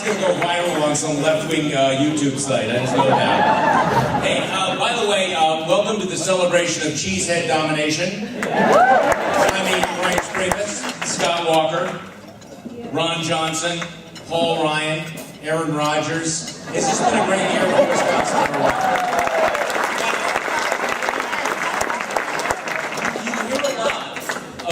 going to go viral on some left-wing YouTube site. I just know that. Hey, by the way, welcome to the celebration of cheesehead domination. I mean, Ryan Spriggs, Scott Walker, Ron Johnson, Paul Ryan, Aaron Rodgers. It's just been a great year for Wisconsin for a while.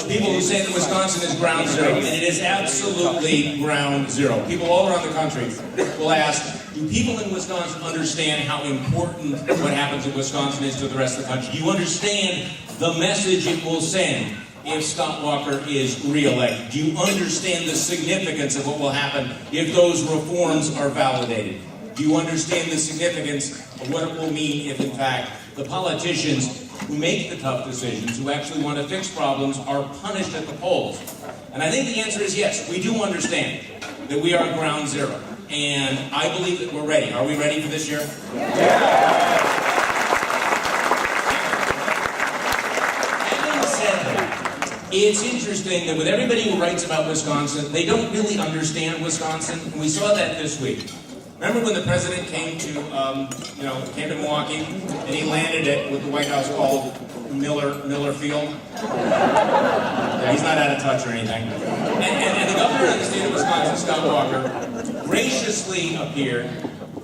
People who say that Wisconsin is ground zero, and it is absolutely ground zero. People all around the country will ask, do people in Wisconsin understand how important what happens in Wisconsin is to the rest of the country? Do you understand the message it will send if Scott Walker is re-elected? Do you understand the significance of what will happen if those reforms are validated? Do you understand the significance of what it will mean if, in fact, the politicians who make the tough decisions, who actually want to fix problems, are punished at the polls? And I think the answer is yes. We do understand that we are ground zero. And I believe that we're ready. Are we ready for this year? Yeah. Having said that, it's interesting that with everybody who writes about Wisconsin, they don't really understand Wisconsin. And we saw that this week. Remember when the president came to Milwaukee, and he landed at what the White House called Miller Field? Yeah, he's not out of touch or anything. And the governor of the state of Wisconsin, Scott Walker, graciously appeared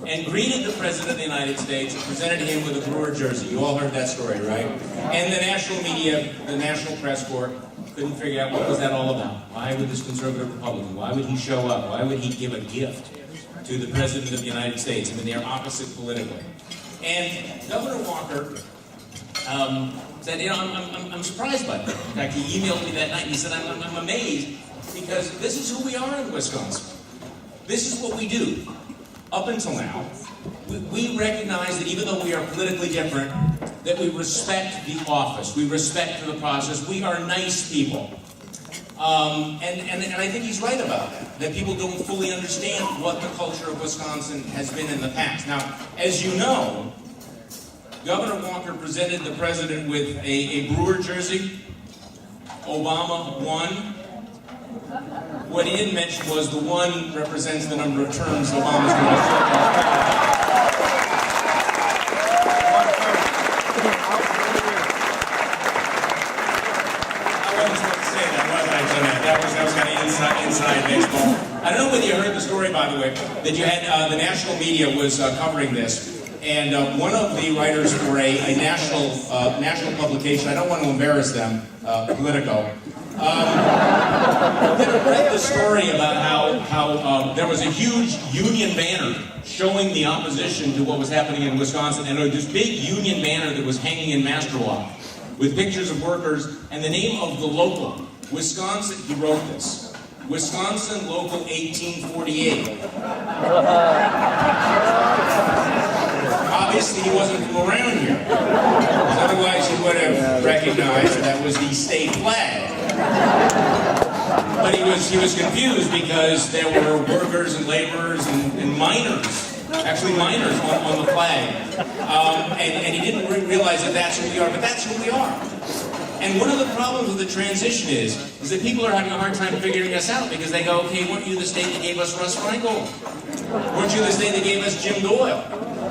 and greeted the president of the United States and presented him with a Brewer jersey. You all heard that story, right? And the national media, the national press corps, couldn't figure out what was that all about. Why would this conservative Republican, why would he show up? Why would he give a gift to the President of the United States? I mean, they're opposite politically. And Governor Walker said, I'm surprised by that. In fact, he emailed me that night and he said, I'm amazed because this is who we are in Wisconsin. This is what we do. Up until now, we recognize that even though we are politically different, that we respect the office, we respect the process, we are nice people. And I think he's right about that people don't fully understand what the culture of Wisconsin has been in the past. Now, as you know, Governor Walker presented the president with a Brewer jersey. Obama won. What he didn't mention was the one represents the number of terms Obama's going to serve. That was kind of inside baseball. I don't know whether you heard the story, by the way, that you had the national media was covering this, and one of the writers for a national publication, I don't want to embarrass them, Politico, read the story about how there was a huge union banner showing the opposition to what was happening in Wisconsin, and there was this big union banner that was hanging in Masterlock with pictures of workers and the name of the local. Wisconsin, he wrote this, Wisconsin Local 1848. Obviously he wasn't from around here, because otherwise he would have recognized that was the state flag. But he was confused because there were workers and laborers and miners, actually miners on the flag. And he didn't realize that that's who we are, but that's who we are. And one of the problems with the transition is that people are having a hard time figuring us out because they go, okay, weren't you the state that gave us Russ Feingold? Weren't you the state that gave us Jim Doyle?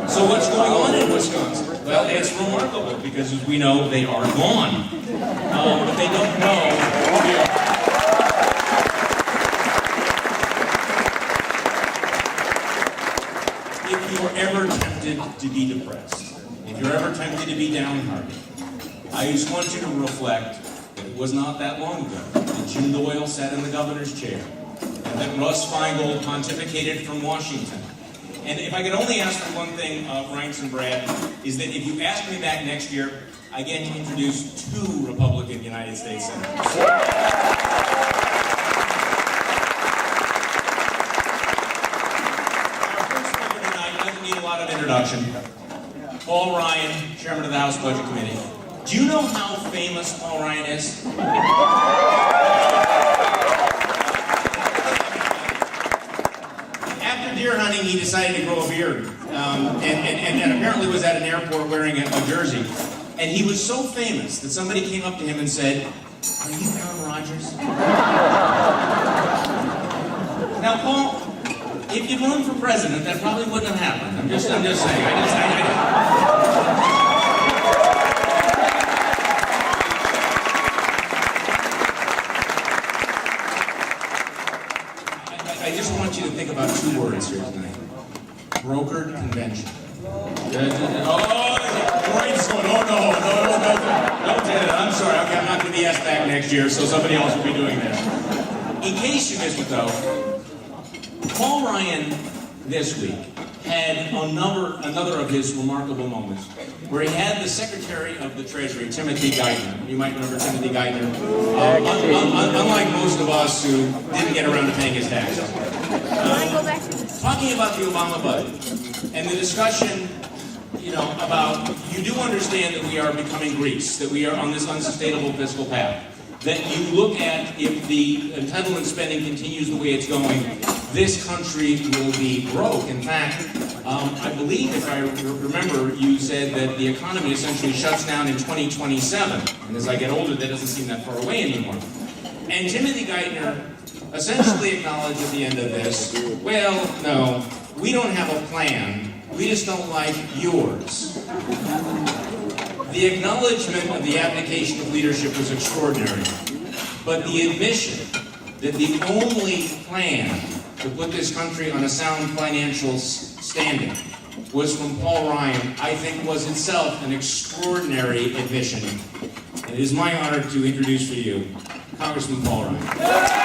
So what's going on in Wisconsin? Well, it's remarkable because, as we know, they are gone. But they don't know who we are. If you are ever tempted to be depressed, if you're ever tempted to be downhearted, I just want you to reflect that it was not that long ago that Jim Doyle sat in the governor's chair and that Russ Feingold pontificated from Washington. And if I could only ask for one thing, Franks and Brad, is that if you ask me back next year, I get to introduce 2 Republican United States senators. Our first speaker tonight doesn't need a lot of introduction. Paul Ryan, Chairman of the House Budget Committee. Do you know how famous Paul Ryan is? After deer hunting, he decided to grow a beard. And apparently was at an airport wearing a jersey. And he was so famous that somebody came up to him and said, "Are you Aaron Rodgers?" Now, Paul, If you'd run for president, that probably wouldn't have happened. I'm just saying. I just want you to think about two words here tonight. Brokered convention. Brain's going, oh no, don't do that. I'm sorry, okay, I'm not going to be asked back next year, so somebody else will be doing that. In case you missed it though, Paul Ryan this week had another of his remarkable moments where he had the Secretary of the Treasury, Timothy Geithner. You might remember Timothy Geithner. Unlike most of us who didn't get around to paying his taxes. Talking about the Obama budget and the discussion, about, you do understand that we are becoming Greece, that we are on this unsustainable fiscal path, that you look at, if the entitlement spending continues the way it's going, this country will be broke. In fact, I believe, if I remember, you said that the economy essentially shuts down in 2027. And as I get older, that doesn't seem that far away anymore. And Timothy Geithner essentially acknowledged at the end of this, well, no, we don't have a plan. We just don't like yours. The acknowledgement of the abdication of leadership was extraordinary. But the admission that the only plan to put this country on a sound financial standing was from Paul Ryan, I think was itself an extraordinary admission. And it is my honor to introduce for you Congressman Paul Ryan.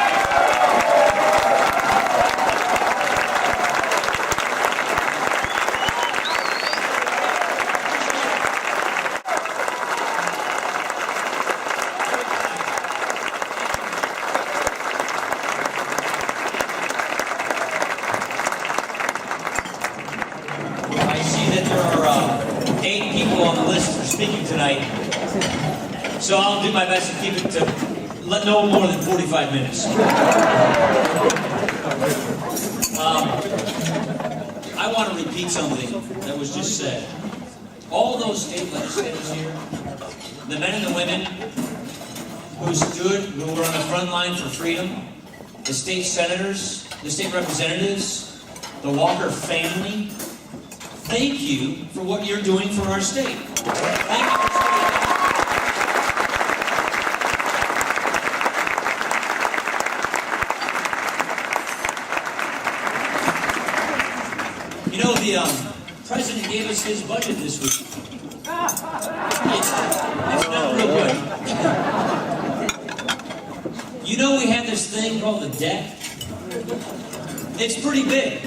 So I'll do my best to keep it to no more than 45 minutes. I want to repeat something that was just said. All those state legislators here, the men and the women who were on the front line for freedom, the state senators, the state representatives, the Walker family, thank you for what you're doing for our state. Thank you for the president gave us his budget this week. It's not real good. We have this thing called the debt. It's pretty big.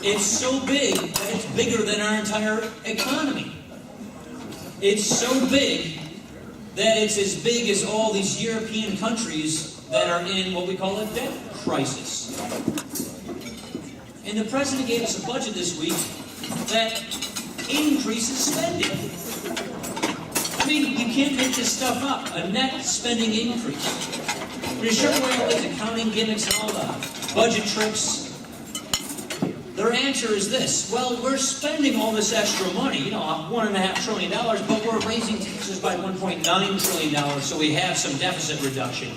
It's so big that it's bigger than our entire economy. It's so big that it's as big as all these European countries that are in what we call a debt crisis. And the president gave us a budget this week that increases spending. I mean, you can't make this stuff up. A net spending increase. Pretty sure where all these accounting gimmicks and all the budget tricks, their answer is this. Well, we're spending all this extra money, $1.5 trillion, but we're raising taxes by $1.9 trillion, so we have some deficit reduction.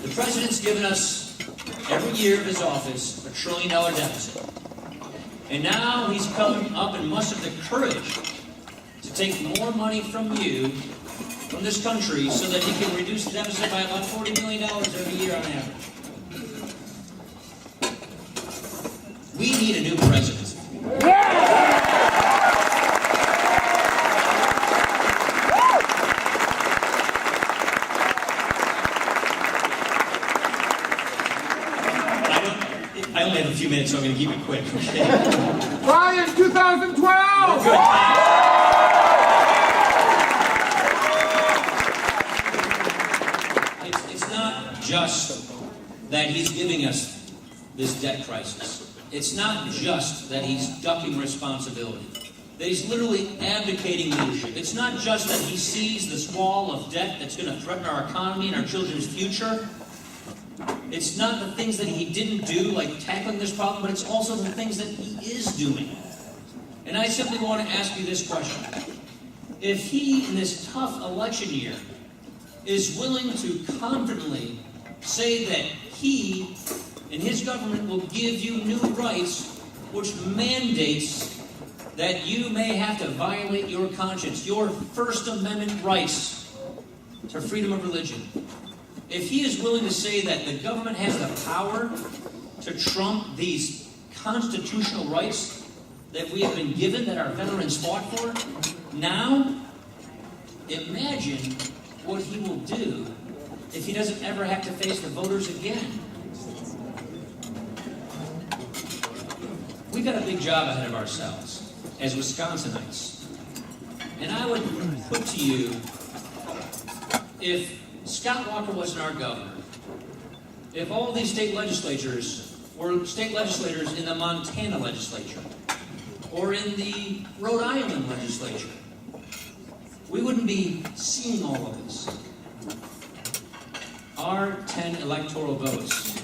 The president's given us every year of his office, $1 trillion deficit. And now he's come up and mustered the courage to take more money from you, from this country, so that he can reduce the deficit by about $40 million every year on average. We need a new presidency. I only have a few minutes, so I'm going to keep it quick. Okay? Ryan, 2012! Good. It's not just that he's giving us this debt crisis. It's not just that he's ducking responsibility. That he's literally abdicating leadership. It's not just that he sees this wall of debt that's going to threaten our economy and our children's future. It's not the things that he didn't do, like tackling this problem, but it's also the things that he is doing. And I simply want to ask you this question. If he, in this tough election year, is willing to confidently say that he And his government will give you new rights, which mandates that you may have to violate your conscience, your First Amendment rights to freedom of religion. If he is willing to say that the government has the power to trump these constitutional rights that we have been given, that our veterans fought for, now imagine what he will do if he doesn't ever have to face the voters again. We've got a big job ahead of ourselves as Wisconsinites. And I would put to you, if Scott Walker wasn't our governor, if all these state legislators were state legislators in the Montana legislature or in the Rhode Island legislature, we wouldn't be seeing all of this. Our 10 electoral votes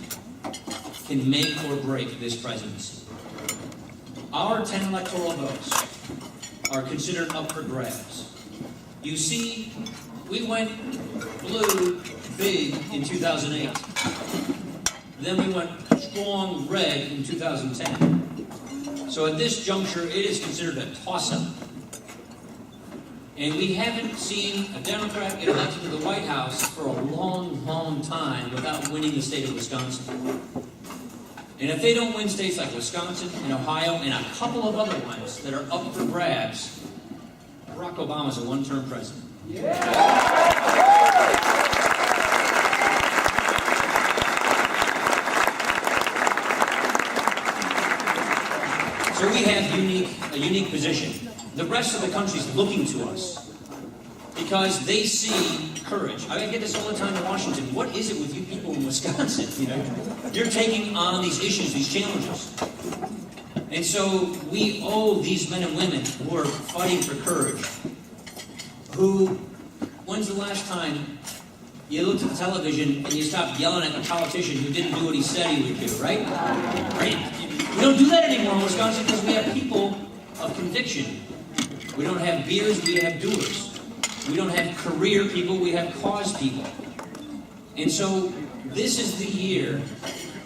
can make or break this presidency. Our 10 electoral votes are considered up for grabs. You see, we went blue big in 2008. Then we went strong red in 2010. So at this juncture, it is considered a toss-up. And we haven't seen a Democrat get elected to the White House for a long, long time without winning the state of Wisconsin. And if they don't win states like Wisconsin and Ohio and a couple of other ones that are up for grabs, Barack Obama's a one-term president. So we have a unique position. The rest of the country's looking to us because they see courage. I get this all the time in Washington. What is it with you people in Wisconsin? You know, you're taking on these issues, these challenges. And so we owe these men and women who are fighting for courage, when's the last time you looked at the television and you stopped yelling at a politician who didn't do what he said he would do, right? We don't do that anymore in Wisconsin because we have people of conviction. We don't have beers, we have doers. We don't have career people, we have cause people. And so this is the year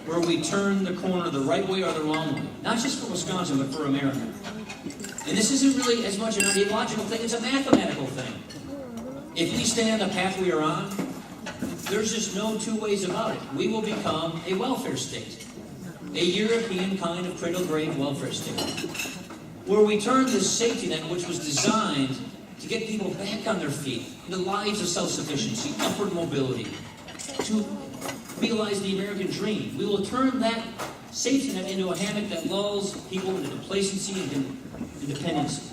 where we turn the corner the right way or the wrong way. Not just for Wisconsin, but for America. And this isn't really as much an ideological thing, it's a mathematical thing. If we stay on the path we are on, there's just no two ways about it. We will become a welfare state. A European kind of cradle-grave welfare state. Where we turn this safety net, which was designed to get people back on their feet, into lives of self-sufficiency, upward mobility, to realize the American dream. We will turn that safety net into a hammock that lulls people into complacency and independency.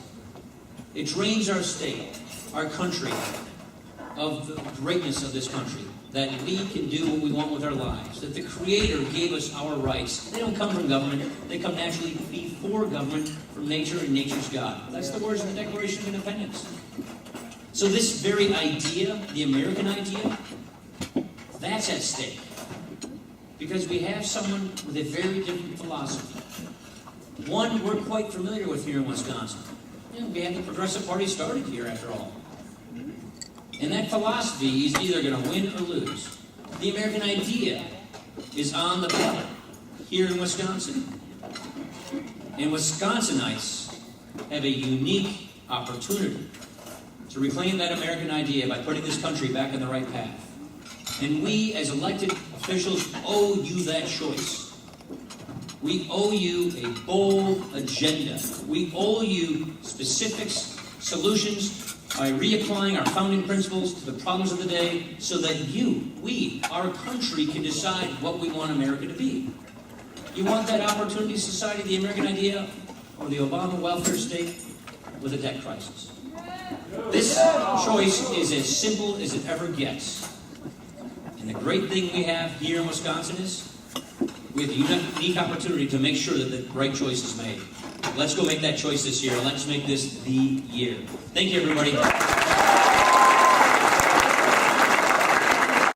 It drains our state, our country, of the greatness of this country, that we can do what we want with our lives, that the Creator gave us our rights. They don't come from government, they come naturally before government, from nature and nature's God. That's the words in the Declaration of Independence. So this very idea, the American idea, that's at stake. Because we have someone with a very different philosophy. One we're quite familiar with here in Wisconsin. We had the Progressive Party started here, after all. And that philosophy is either going to win or lose. The American idea is on the ballot here in Wisconsin. And Wisconsinites have a unique opportunity to reclaim that American idea by putting this country back on the right path. And we, as elected officials, owe you that choice. We owe you a bold agenda. We owe you specifics, solutions, by reapplying our founding principles to the problems of the day so that we, our country, can decide what we want America to be. You want that opportunity society, the American idea, or the Obama welfare state with a debt crisis? This choice is as simple as it ever gets. And the great thing we have here in Wisconsin is we have a unique opportunity to make sure that the right choice is made. Let's go make that choice this year. Let's make this the year. Thank you, everybody.